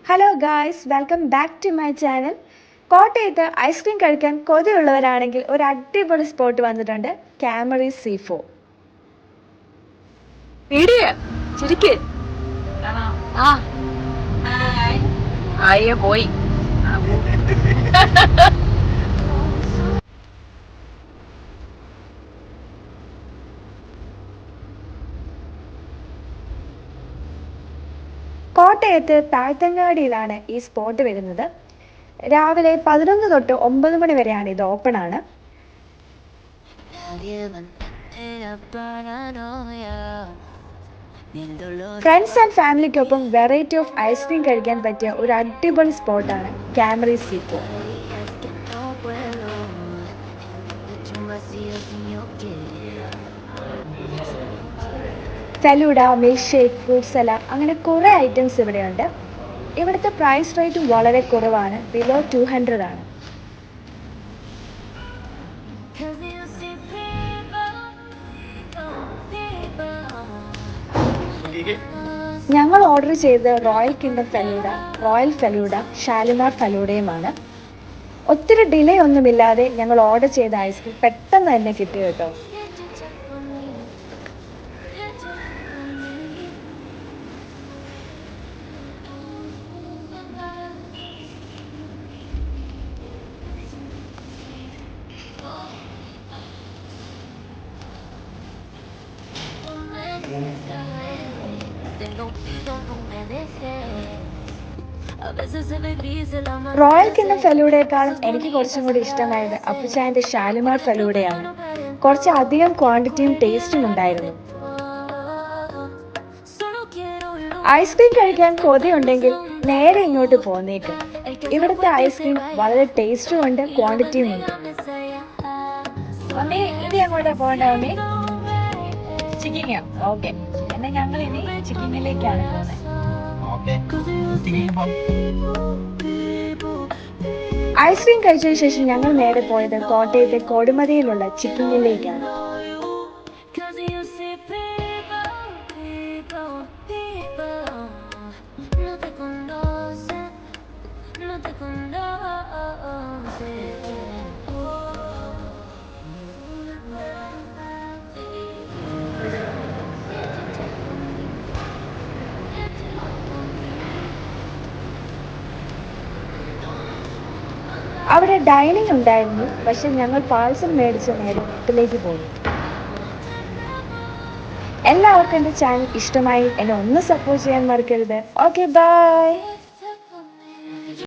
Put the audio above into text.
Hello guys, welcome back to my channel. കോട്ടയത്ത് ice cream കഴിക്കാൻ കൊതിയുള്ളവരാണെങ്കിൽ ഒരു അടിപൊളി സ്പോട്ട് വന്നിട്ടുണ്ട്, കാമറി C4. പോയി കോട്ടയത്ത് താഴ്ത്തങ്ങാടിയിലാണ് ഈ സ്പോട്ട് വരുന്നത്. രാവിലെ 11 തൊട്ട് 9 മണി വരെയാണ് ഇത് ഓപ്പൺ ആണ്. ഫ്രണ്ട്സ് ആൻഡ് ഫാമിലിക്കൊപ്പം വെറൈറ്റി ഓഫ് ഐസ്ക്രീം കഴിക്കാൻ പറ്റിയ ഒരു അടിപൊളി സ്പോട്ടാണ് കാമറി C4. Falooda, milkshake, fruit salad, അങ്ങനെ കുറേ ഐറ്റംസ് ഇവിടെയുണ്ട്. ഇവിടുത്തെ പ്രൈസ് റേറ്റും വളരെ കുറവാണ്, ബിലോ 200 ആണ്. ഞങ്ങൾ ഓർഡർ ചെയ്ത് royal kingdom falooda, royal falooda, Shalimar ഫലൂഡയുമാണ്. ഒത്തിരി ഡിലേ ഒന്നുമില്ലാതെ ഞങ്ങൾ ഓർഡർ ചെയ്ത ഐസ്ക്രീം പെട്ടെന്ന് തന്നെ കിട്ടി കേട്ടോ. റോയൽ കിങ്ഡം ഫലൂഡയെക്കാളും എനിക്ക് കുറച്ചും കൂടി ഇഷ്ടമായത് അപ്പുച്ചായൻ്റെ ഷാലിമാർ ഫലൂഡയാണ്. കുറച്ച് അധികം ക്വാണ്ടിറ്റിയും ടേസ്റ്റും ഉണ്ടായിരുന്നു. ഐസ്ക്രീം കഴിക്കാൻ കൊതിയുണ്ടെങ്കിൽ നേരെ ഇങ്ങോട്ട് പോന്നേക്കും. ഇവിടുത്തെ ഐസ്ക്രീം വളരെ ടേസ്റ്റും ഉണ്ട്, ക്വാണ്ടിറ്റിയും ഉണ്ട്. ഇനി അങ്ങോട്ടാ പോകണ്ടേ? ചിക്കിങ്ങ. ഓക്കെ, എന്നാൽ ഞങ്ങൾ ഇനി ചിക്കിങ്ങിലേക്കാണ് പോകുന്നത്. ഐസ്ക്രീം കഴിച്ചതിന് ശേഷം ഞങ്ങൾ നേരെ പോയത് കോട്ടയത്തെ കോടിമതിയിലുള്ള ചിക്കിങ്ങിലേക്കാണ്. അവിടെ ഡൈനിങ് ഉണ്ടായിരുന്നു, പക്ഷെ ഞങ്ങൾ പാഴ്സൽ മേടിച്ച് നേരെ വീട്ടിലേക്ക് പോയി. എല്ലാവർക്കും എൻ്റെ ചാനൽ ഇഷ്ടമായി, എന്നെ ഒന്ന് സപ്പോർട്ട് ചെയ്യാൻ മറക്കരുത്. Okay, by.